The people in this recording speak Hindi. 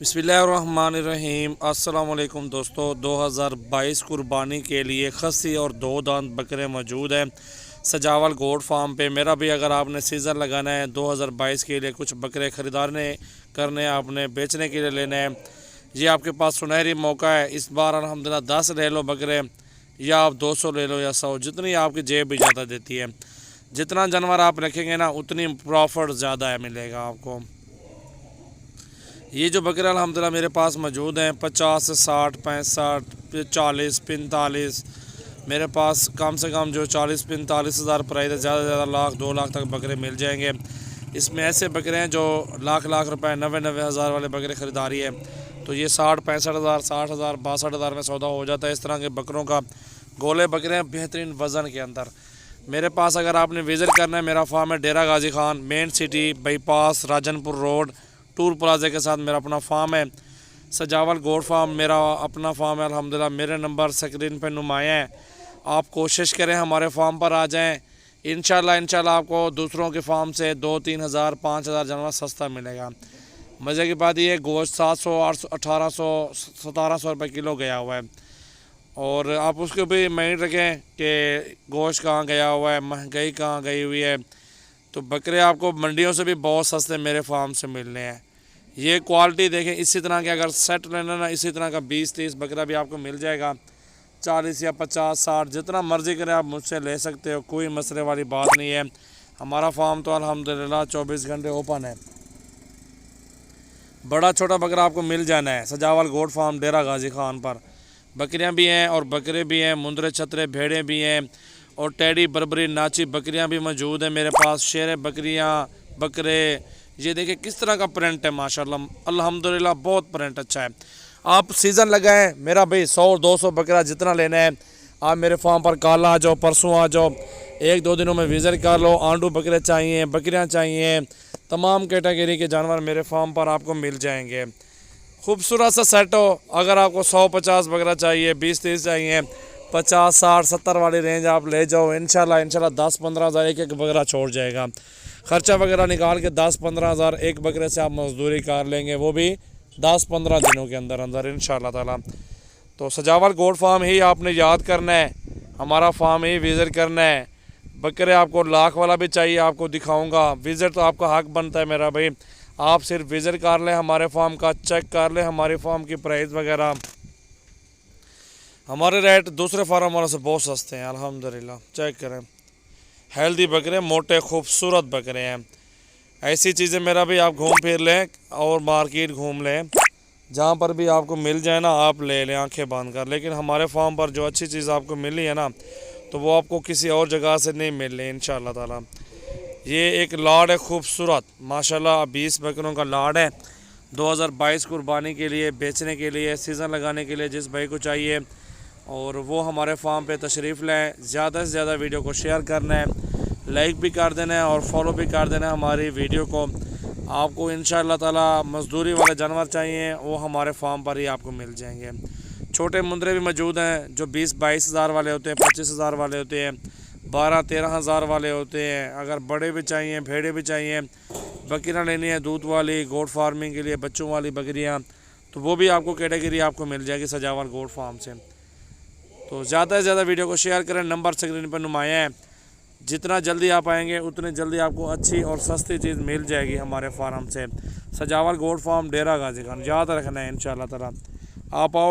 बिस्मिल्लाहिर्रहमानिर्रहीम। अस्सलाम वालेकुम दोस्तों, 2022 कुर्बानी के लिए खस्सी और दो दांत बकरे मौजूद हैं सजावल गोट फार्म पे। मेरा भी अगर आपने सीज़न लगाना है 2022 के लिए, कुछ बकरे ख़रीदारने करने, आपने बेचने के लिए लेने हैं, ये आपके पास सुनहरी मौका है। इस बार अल्हम्दुलिल्लाह 10 ले लो बकरे, या आप 200 ले लो या 100, जितनी आपकी जेब इजाज़त देती है। जितना जानवर आप रखेंगे ना, उतनी प्रॉफिट ज़्यादा है मिलेगा आपको। ये जो बकरे अल्हम्दुलिल्लाह मेरे पास मौजूद हैं 50 से 60, 65, 40, 45, मेरे पास कम से कम जो 40-45 हज़ार प्राइस है, ज़्यादा से ज़्यादा लाख 2 लाख तक बकरे मिल जाएंगे। इसमें ऐसे बकरे हैं जो लाख लाख रुपए 90-90 हज़ार वाले बकरे ख़रीदारी है, तो ये 60-65 हज़ार, 60 हज़ार, 62 हज़ार में सौदा हो जाता है। इस तरह के बकरों का गोले बकरे हैं बेहतरीन वज़न के अंदर। मेरे पास अगर आपने विज़िट करना है, मेरा फार्म है Dera Ghazi Khan, main city bypass Rajanpur road, toll plaza के साथ मेरा अपना फार्म है सजावल गोट फार्म। मेरा अपना फार्म है अल्हम्दुलिल्लाह। मेरे नंबर स्क्रीन पर नुमाया है। आप कोशिश करें हमारे फार्म पर आ जाएं। इंशाल्लाह आपको दूसरों के फार्म से 2-3 हज़ार 5 हज़ार जानवर सस्ता मिलेगा। मज़े की बात यह गोश्त 700, 800, 1800, 1700 रुपये किलो गया हुआ है, और आप उसको भी माइंड रखें कि गोश्त कहाँ गया हुआ है, महंगाई कहाँ गई हुई है। तो बकरे आपको मंडियों से भी बहुत सस्ते मेरे फार्म से मिलने हैं। ये क्वालिटी देखें, इसी तरह के अगर सेट लेना ना, इसी तरह का 20-30 बकरा भी आपको मिल जाएगा। 40 या 50, 60 जितना मर्ज़ी करें आप मुझसे ले सकते हो, कोई मसले वाली बात नहीं है। हमारा फार्म तो अल्हम्दुलिल्लाह 24 घंटे ओपन है। बड़ा छोटा बकरा आपको मिल जाना है सजावल गोट फार्म डेरा गाजी खान पर। बकरियां भी हैं और बकरे भी हैं, मुंदरे छतरे भेड़ें भी हैं, और टेडी बरबरी नाची बकरियां भी मौजूद हैं मेरे पास। शेर बकरियां, बकरे, ये देखिए किस तरह का प्रिंट है माशाल्लाह, अल्हम्दुलिल्लाह बहुत प्रिंट अच्छा है। आप सीज़न लगाएं, मेरा भाई 100-200 बकरा जितना लेना है आप मेरे फार्म पर कल आ जाओ, परसों आ जाओ, 1-2 दिनों में विज़िट कर लो। आंडू बकरे चाहिए, बकरियाँ चाहिए, तमाम कैटेगरी के जानवर मेरे फार्म पर आपको मिल जाएंगे। खूबसूरत सा सेट हो। अगर आपको 100-50 बकरा चाहिए, 20-30 चाहिए, 50-60-70 वाली रेंज आप ले जाओ। इंशाल्लाह 10-15 हज़ार एक बकरा छोड़ जाएगा। ख़र्चा वगैरह निकाल के 10-15 हज़ार एक बकरे से आप मजदूरी कर लेंगे, वो भी 10-15 दिनों के अंदर अंदर इंशाल्लाह ताला। तो सजावल गोट फार्म ही आपने याद करना है, हमारा फार्म ही विज़िट करना है। बकरे आपको लाख वाला भी चाहिए, आपको दिखाऊँगा। विज़िट तो आपका हक बनता है मेरा भाई। आप सिर्फ विज़िट कर लें हमारे फार्म का, चेक कर लें हमारे फार्म की प्राइस वगैरह। हमारे रेट दूसरे फार्म वालों से बहुत सस्ते हैं अल्हम्दुलिल्लाह। चेक करें, हेल्दी बकरे, मोटे खूबसूरत बकरे हैं। ऐसी चीज़ें मेरा भी आप घूम फिर लें और मार्केट घूम लें, जहाँ पर भी आपको मिल जाए ना आप ले लें आंखें बांध कर। लेकिन हमारे फार्म पर जो अच्छी चीज़ आपको मिली है ना, तो वो आपको किसी और जगह से नहीं मिल रही इंशाल्लाह ताला। ये एक लाड है खूबसूरत माशाल्लाह, 20 बकरों का लाड है 2022 कुर्बानी के लिए, बेचने के लिए, सीज़न लगाने के लिए जिस भाई को चाहिए, और वो हमारे फार्म पे तशरीफ़ लाएँ। ज़्यादा से ज़्यादा वीडियो को शेयर करना है, लाइक भी कर देना है और फॉलो भी कर देना है हमारी वीडियो को। आपको इंशाल्लाह ताला मजदूरी वाले जानवर चाहिए, वो हमारे फार्म पर ही आपको मिल जाएंगे। छोटे मुंदरे भी मौजूद हैं जो 20-22 हज़ार वाले होते हैं, 25 हज़ार वाले होते हैं, 12-13 हज़ार वाले होते हैं। अगर बड़े भी चाहिए, भेड़े भी चाहिए, बकरियाँ लेनी है दूध वाली, गोट फार्मिंग के लिए बच्चों वाली बकरियाँ, तो वो भी आपको कैटेगरी आपको मिल जाएगी सजावल गोट फार्म से। तो ज़्यादा से ज़्यादा वीडियो को शेयर करें, नंबर स्क्रीन पर नुमाया है। जितना जल्दी आप आएंगे उतनी जल्दी आपको अच्छी और सस्ती चीज़ मिल जाएगी हमारे फार्म से। सजावल गोट फार्म डेरा गाजी खान, याद रखना है इंशाल्लाह ताला। आप आओ।